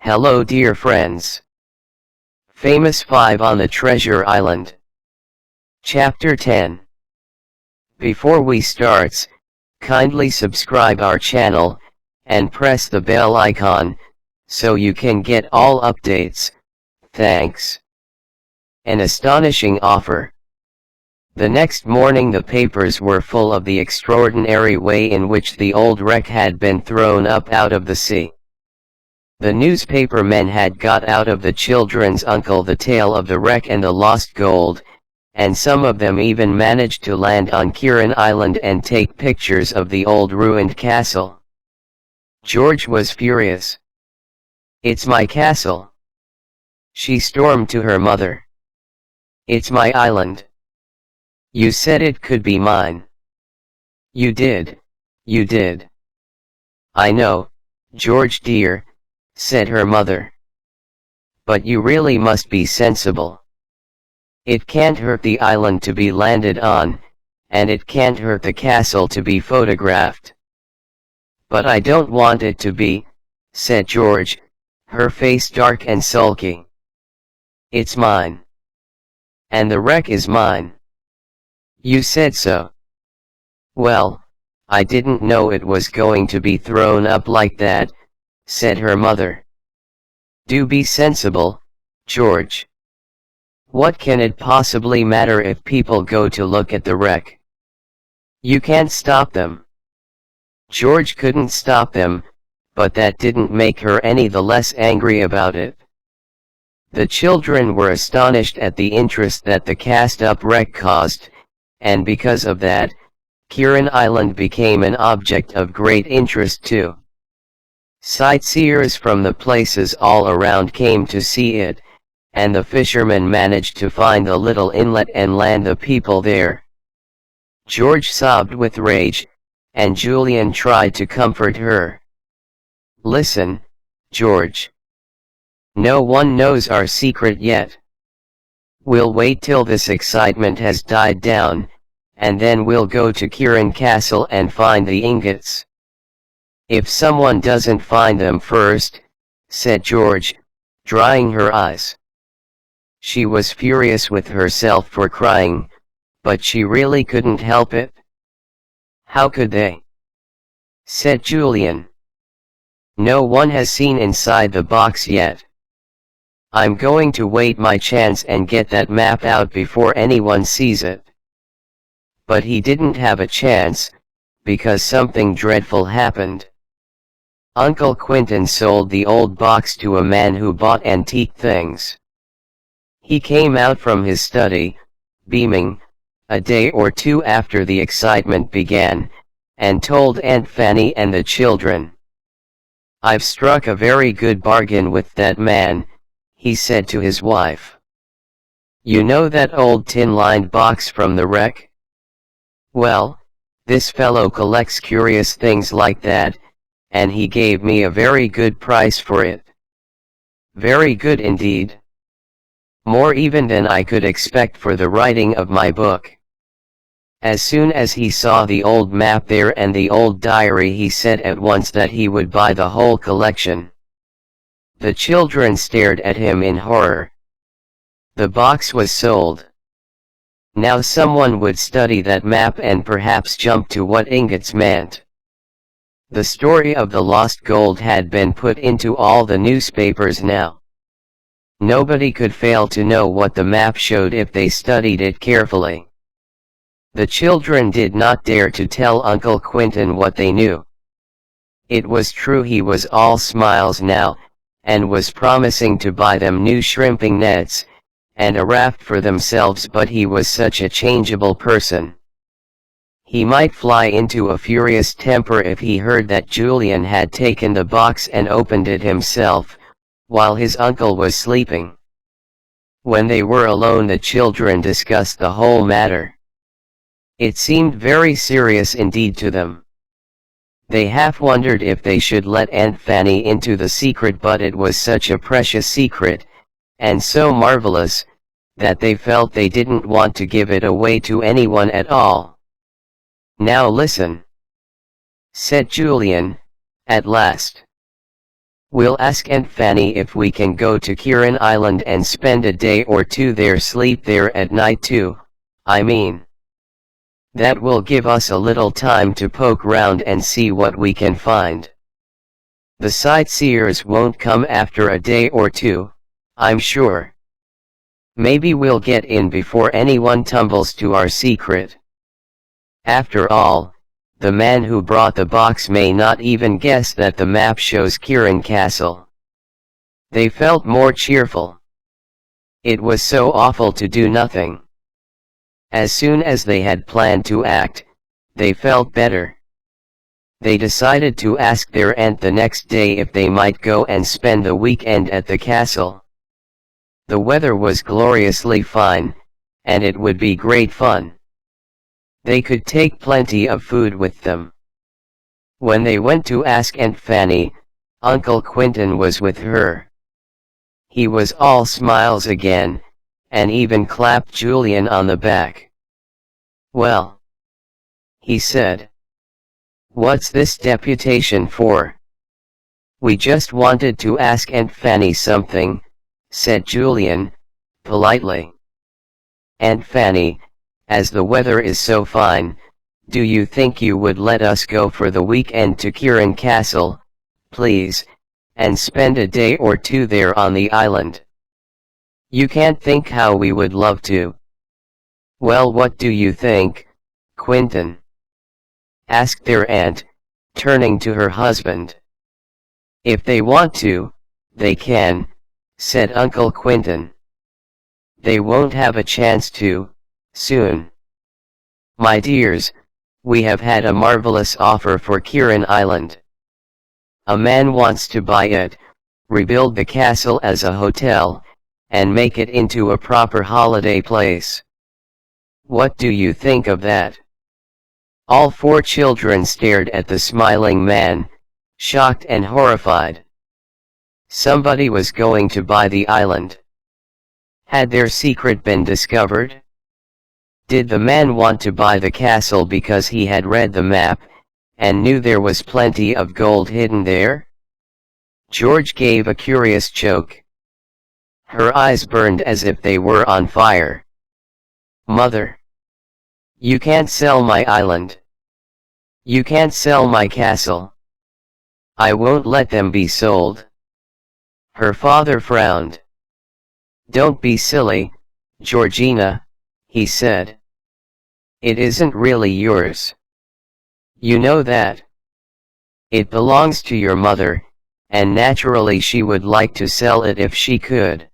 Hello dear friends. Famous 5 on the Treasure Island. Chapter 10. Before we starts, kindly subscribe our channel, and press the bell icon, so you can get all updates, thanks. An astonishing offer. The next morning the papers were full of the extraordinary way in which the old wreck had been thrown up out of the sea. The newspaper men had got out of the children's uncle the tale of the wreck and the lost gold, and some of them even managed to land on Kieran Island and take pictures of the old ruined castle. George was furious. "It's my castle!" she stormed to her mother. "It's my island. You said it could be mine." You did. "I know, George dear," said her mother. "But you really must be sensible. It can't hurt the island to be landed on, and it can't hurt the castle to be photographed." "But I don't want it to be," said George, her face dark and sulky. "It's mine. And the wreck is mine." "You said so." "Well, I didn't know it was going to be thrown up like that," said her mother. "Do be sensible, George. What can it possibly matter if people go to look at the wreck? You can't stop them." George couldn't stop them, but that didn't make her any the less angry about it. The children were astonished at the interest that the cast-up wreck caused, and because of that, Kieran Island became an object of great interest too. Sightseers from the places all around came to see it, and the fishermen managed to find the little inlet and land the people there. George sobbed with rage, and Julian tried to comfort her. "Listen, George. No one knows our secret yet. We'll wait till this excitement has died down, and then we'll go to Kieran Castle and find the ingots. If someone doesn't find them first," said George, drying her eyes. She was furious with herself for crying, but she really couldn't help it. "How could they?" said Julian. "No one has seen inside the box yet. I'm going to wait my chance and get that map out before anyone sees it." But he didn't have a chance, because something dreadful happened. Uncle Quentin sold the old box to a man who bought antique things. He came out from his study, beaming, a day or two after the excitement began, and told Aunt Fanny and the children. "I've struck a very good bargain with that man," he said to his wife. "You know that old tin-lined box from the wreck? Well, this fellow collects curious things like that, and he gave me a very good price for it. Very good indeed. More even than I could expect for the writing of my book." As soon as he saw the old map there and the old diary, he said at once that he would buy the whole collection. The children stared at him in horror. The box was sold. Now someone would study that map and perhaps jump to what ingots meant. The story of the lost gold had been put into all the newspapers now. Nobody could fail to know what the map showed if they studied it carefully. The children did not dare to tell Uncle Quentin what they knew. It was true he was all smiles now, and was promising to buy them new shrimping nets, and a raft for themselves, but he was such a changeable person. He might fly into a furious temper if he heard that Julian had taken the box and opened it himself, while his uncle was sleeping. When they were alone, the children discussed the whole matter. It seemed very serious indeed to them. They half wondered if they should let Aunt Fanny into the secret, but it was such a precious secret, and so marvelous, that they felt they didn't want to give it away to anyone at all. "Now listen," said Julian, at last. We'll ask Aunt Fanny if we can go to Kieran Island and spend a day or two there, sleep there at night too, I mean. That will give us a little time to poke round and see what we can find. The sightseers won't come after a day or two, I'm sure. Maybe we'll get in before anyone tumbles to our secret. After all, the man who brought the box may not even guess that the map shows Kieran Castle. They felt more cheerful. It was so awful to do nothing. As soon as they had planned to act, they felt better. They decided to ask their aunt the next day if they might go and spend the weekend at the castle. The weather was gloriously fine, and it would be great fun. They could take plenty of food with them. When they went to ask Aunt Fanny, Uncle Quentin was with her. He was all smiles again, and even clapped Julian on the back. "Well," he said, "what's this deputation for?" "We just wanted to ask Aunt Fanny something," said Julian, politely. "Aunt Fanny, as the weather is so fine, do you think you would let us go for the weekend to Kieran Castle, please, and spend a day or two there on the island? You can't think how we would love to." "Well, what do you think, Quentin?" asked their aunt, turning to her husband. "If they want to, they can," said Uncle Quentin. "They won't have a chance to, soon. My dears, we have had a marvelous offer for Kieran Island. A man wants to buy it, rebuild the castle as a hotel, and make it into a proper holiday place. What do you think of that?" All four children stared at the smiling man, shocked and horrified. Somebody was going to buy the island. Had their secret been discovered? Did the man want to buy the castle because he had read the map, and knew there was plenty of gold hidden there? George gave a curious choke. Her eyes burned as if they were on fire. "Mother! You can't sell my island. You can't sell my castle. I won't let them be sold." Her father frowned. "Don't be silly, Georgina," he said. "It isn't really yours. You know that. It belongs to your mother, and naturally she would like to sell it if she could.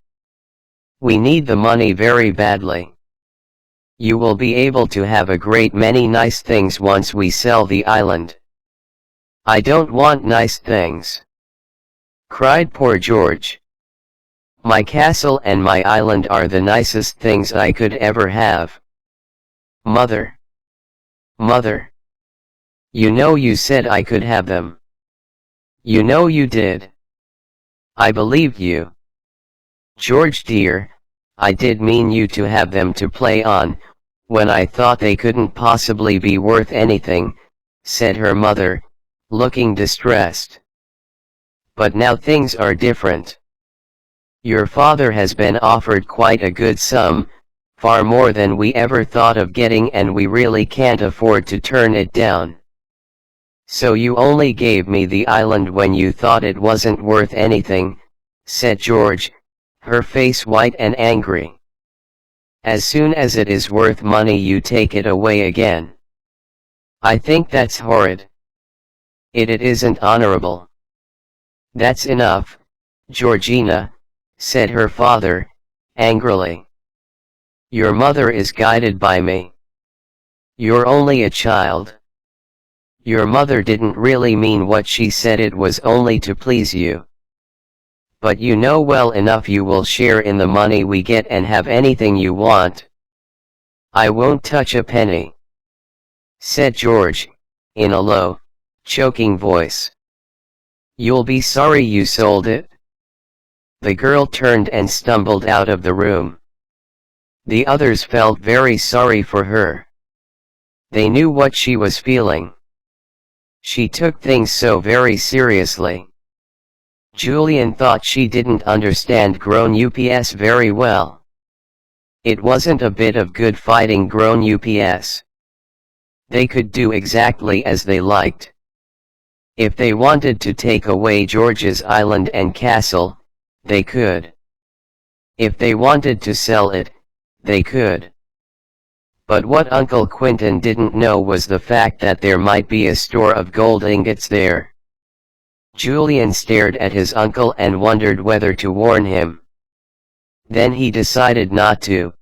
We need the money very badly. You will be able to have a great many nice things once we sell the island." "I don't want nice things," cried poor George. "My castle and my island are the nicest things I could ever have." "Mother! Mother! You know you said I could have them. You know you did. I believed you." "George dear, I did mean you to have them to play on, when I thought they couldn't possibly be worth anything," said her mother, looking distressed. "But now things are different. Your father has been offered quite a good sum, far more than we ever thought of getting, and we really can't afford to turn it down. So you only gave me the island when you thought it wasn't worth anything," said George, her face white and angry. "As soon as it is worth money you take it away again. I think that's horrid. It isn't honorable." "That's enough, Georgina," said her father, angrily. "Your mother is guided by me. You're only a child. Your mother didn't really mean what she said, it was only to please you. But you know well enough you will share in the money we get and have anything you want." "I won't touch a penny," said George, in a low, choking voice. "You'll be sorry you sold it." The girl turned and stumbled out of the room. The others felt very sorry for her. They knew what she was feeling. She took things so very seriously. Julian thought she didn't understand grown UPS very well. It wasn't a bit of good fighting grown UPS. They could do exactly as they liked. If they wanted to take away George's island and castle, they could. If they wanted to sell it, they could. But what Uncle Quentin didn't know was the fact that there might be a store of gold ingots there. Julian stared at his uncle and wondered whether to warn him. Then he decided not to.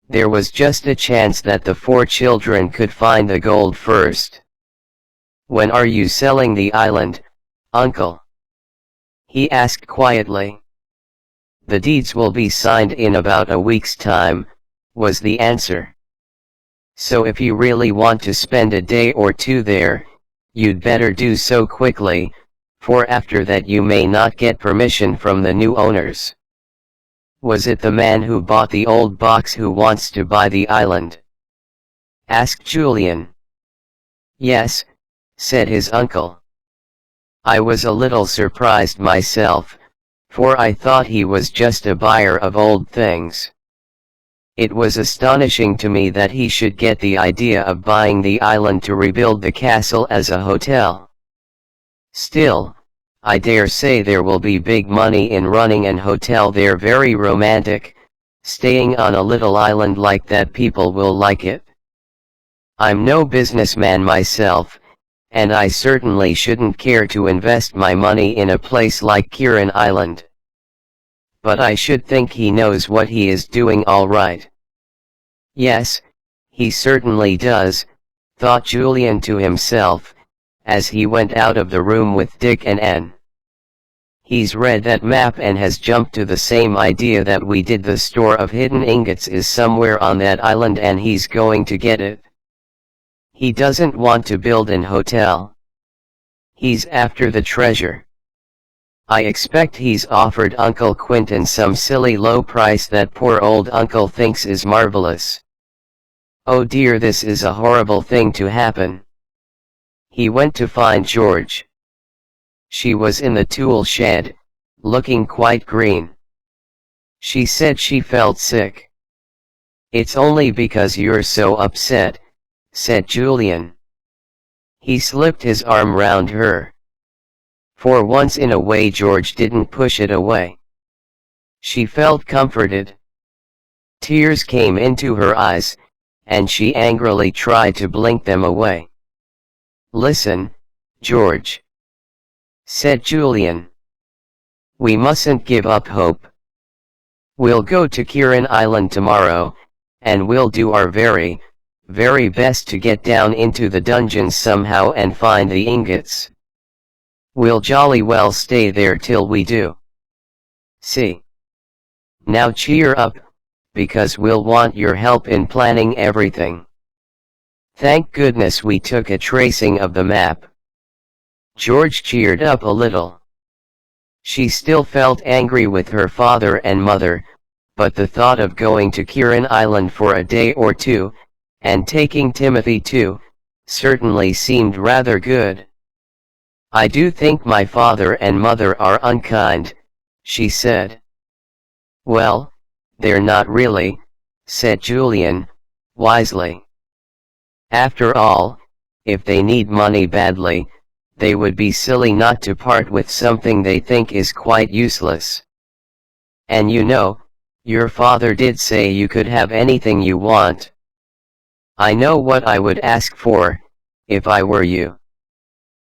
There was just a chance that the 4 children could find the gold first. "When are you selling the island, Uncle?" he asked quietly. "The deeds will be signed in about a week's time," was the answer. "So if you really want to spend a day or 2 there, you'd better do so quickly, for after that you may not get permission from the new owners." "Was it the man who bought the old box who wants to buy the island?" asked Julian. "Yes," said his uncle. "I was a little surprised myself, for I thought he was just a buyer of old things. It was astonishing to me that he should get the idea of buying the island to rebuild the castle as a hotel. Still, I dare say there will be big money in running an hotel there. Very romantic, staying on a little island like that. People will like it. I'm no businessman myself, and I certainly shouldn't care to invest my money in a place like Kirin Island. But I should think he knows what he is doing all right." "Yes, he certainly does," thought Julian to himself, as he went out of the room with Dick and Anne. "He's read that map and has jumped to the same idea that we did. The store of hidden ingots is somewhere on that island and he's going to get it. He doesn't want to build an hotel. He's after the treasure. I expect he's offered Uncle Quentin some silly low price that poor old uncle thinks is marvelous. Oh dear, this is a horrible thing to happen." He went to find George. She was in the tool shed, looking quite green. She said she felt sick. "It's only because you're so upset," said Julian. He slipped his arm round her. For once in a way George didn't push it away. She felt comforted. Tears came into her eyes, and she angrily tried to blink them away. "Listen, George," said Julian. "We mustn't give up hope. We'll go to Kirin Island tomorrow, and we'll do our very, very best to get down into the dungeons somehow and find the ingots. We'll jolly well stay there till we do. See? Now cheer up, because we'll want your help in planning everything. Thank goodness we took a tracing of the map." George cheered up a little. She still felt angry with her father and mother, but the thought of going to Kirin Island for a day or 2, and taking Timothy too, certainly seemed rather good. "I do think my father and mother are unkind," she said. "Well, they're not really," said Julian, wisely. "After all, if they need money badly, they would be silly not to part with something they think is quite useless. And you know, your father did say you could have anything you want. I know what I would ask for, if I were you."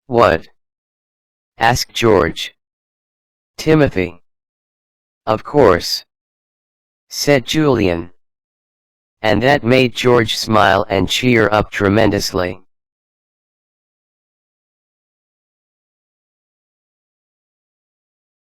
"What?" asked George. "Timothy." "Of course," said Julian. And that made George smile and cheer up tremendously.